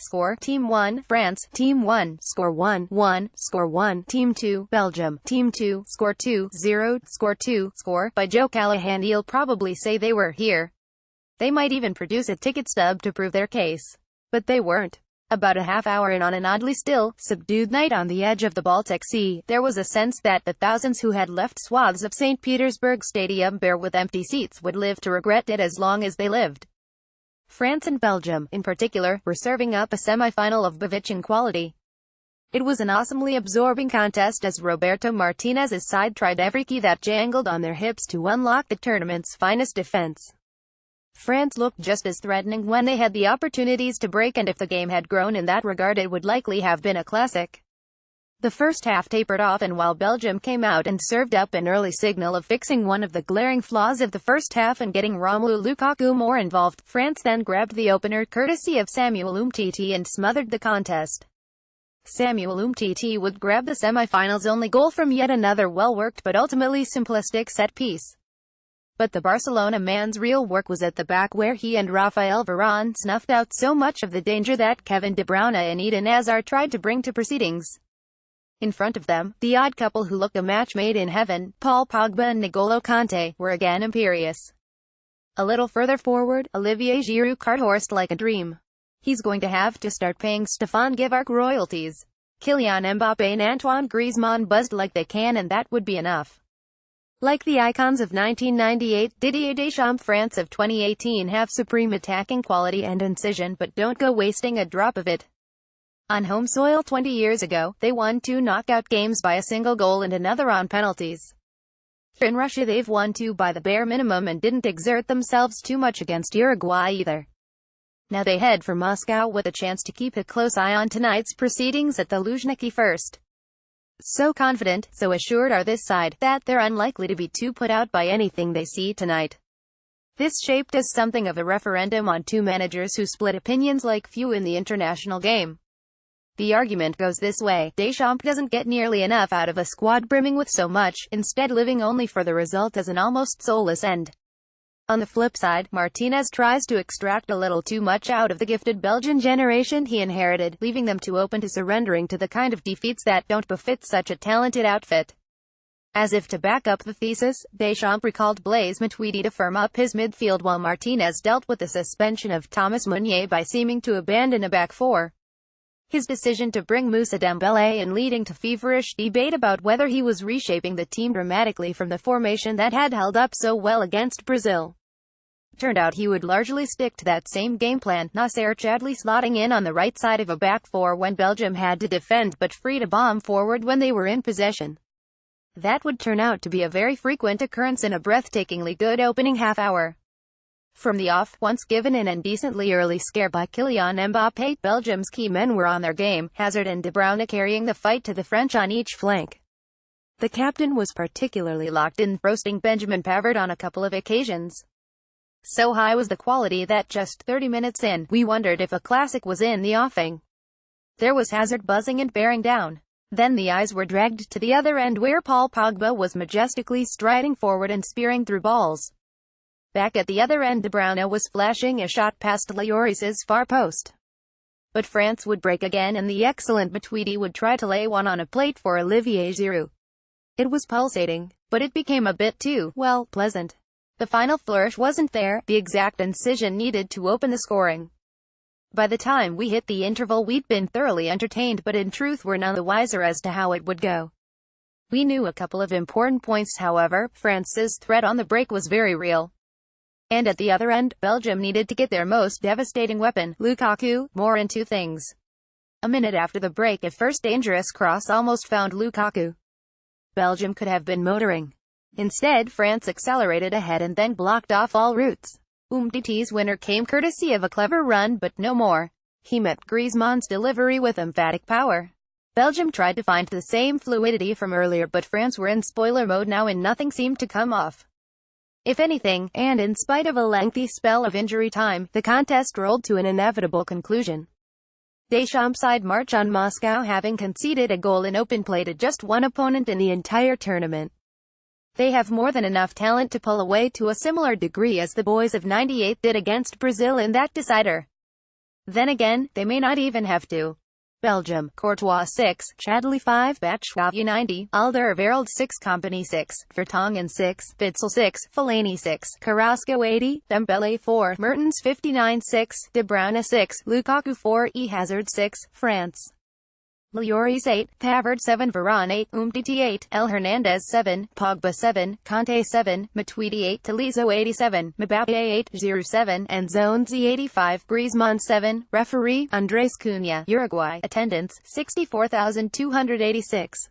Score, Team 1, France, Team 1, score 1, 1, score 1, Team 2, Belgium, Team 2, score 2, 0, score 2, score, by Joe Callahan. He'll probably say they were here. They might even produce a ticket stub to prove their case. But they weren't. About a half hour in on an oddly still, subdued night on the edge of the Baltic Sea, there was a sense that the thousands who had left swaths of St. Petersburg Stadium bare with empty seats would live to regret it as long as they lived. France and Belgium, in particular, were serving up a semi-final of bewitching quality. It was an awesomely absorbing contest as Roberto Martinez's side tried every key that jangled on their hips to unlock the tournament's finest defense. France looked just as threatening when they had the opportunities to break, and if the game had grown in that regard it would likely have been a classic. The first half tapered off, and while Belgium came out and served up an early signal of fixing one of the glaring flaws of the first half and getting Romelu Lukaku more involved, France then grabbed the opener courtesy of Samuel Umtiti and smothered the contest. Samuel Umtiti would grab the semi-finals only goal from yet another well-worked but ultimately simplistic set piece. But the Barcelona man's real work was at the back, where he and Raphael Varane snuffed out so much of the danger that Kevin De Bruyne and Eden Hazard tried to bring to proceedings. In front of them, the odd couple who looked a match made in heaven, Paul Pogba and N'Golo Kanté, were again imperious. A little further forward, Olivier Giroud cart-horsed like a dream. He's going to have to start paying Stefan Givarc royalties. Kylian Mbappe and Antoine Griezmann buzzed like they can, and that would be enough. Like the icons of 1998, Didier Deschamps' France of 2018 have supreme attacking quality and incision, but don't go wasting a drop of it. On home soil 20 years ago, they won 2 knockout games by a single goal and another on penalties. In Russia they've won 2 by the bare minimum and didn't exert themselves too much against Uruguay either. Now they head for Moscow with a chance to keep a close eye on tonight's proceedings at the Luzhniki first. So confident, so assured are this side, that they're unlikely to be too put out by anything they see tonight. This shaped as something of a referendum on two managers who split opinions like few in the international game. The argument goes this way: Deschamps doesn't get nearly enough out of a squad brimming with so much, instead living only for the result as an almost soulless end. On the flip side, Martinez tries to extract a little too much out of the gifted Belgian generation he inherited, leaving them too open to surrendering to the kind of defeats that don't befit such a talented outfit. As if to back up the thesis, Deschamps recalled Blaise Matuidi to firm up his midfield, while Martinez dealt with the suspension of Thomas Meunier by seeming to abandon a back four. His decision to bring Moussa Dembélé in, leading to feverish debate about whether he was reshaping the team dramatically from the formation that had held up so well against Brazil. Turned out he would largely stick to that same game plan, Nasser Chadli slotting in on the right side of a back four when Belgium had to defend but free to bomb forward when they were in possession. That would turn out to be a very frequent occurrence in a breathtakingly good opening half hour. From the off, once given an indecently early scare by Kylian Mbappe, Belgium's key men were on their game, Hazard and De Bruyne carrying the fight to the French on each flank. The captain was particularly locked in, roasting Benjamin Pavard on a couple of occasions. So high was the quality that just 30 minutes in, we wondered if a classic was in the offing. There was Hazard buzzing and bearing down. Then the eyes were dragged to the other end, where Paul Pogba was majestically striding forward and spearing through balls. Back at the other end, De Bruyne was flashing a shot past Lloris's far post. But France would break again, and the excellent Matuidi would try to lay one on a plate for Olivier Giroud. It was pulsating, but it became a bit too, well, pleasant. The final flourish wasn't there, the exact incision needed to open the scoring. By the time we hit the interval we'd been thoroughly entertained, but in truth were none the wiser as to how it would go. We knew a couple of important points, however. France's threat on the break was very real. And at the other end, Belgium needed to get their most devastating weapon, Lukaku, more in two things. A minute after the break, a first dangerous cross almost found Lukaku. Belgium could have been motoring. Instead, France accelerated ahead and then blocked off all routes. Umtiti's winner came courtesy of a clever run, but no more. He met Griezmann's delivery with emphatic power. Belgium tried to find the same fluidity from earlier, but France were in spoiler mode now and nothing seemed to come off. If anything, and in spite of a lengthy spell of injury time, the contest rolled to an inevitable conclusion. Deschamps' side march on Moscow, having conceded a goal in open play to just one opponent in the entire tournament. They have more than enough talent to pull away to a similar degree as the boys of '98 did against Brazil in that decider. Then again, they may not even have to. Belgium, Courtois 6, Chadli 5, Batshuayi 90, Alderweireld 6, Company 6, Vertonghen 6, Witsel 6, Fellaini 6, Carrasco 80, Dembele 4, Mertens 59 6, De Bruyne 6, Lukaku 4, Hazard 6, France. Lloris 8, Pavard 7, Varane 8, Umtiti 8, El Hernandez 7, Pogba 7, Conte 7, Matuidi 8, Tolizo 87, Mbappe 8, Giroud 7, and Zonzi 85, Griezmann 7, Referee, Andres Cunha, Uruguay, Attendance, 64,286.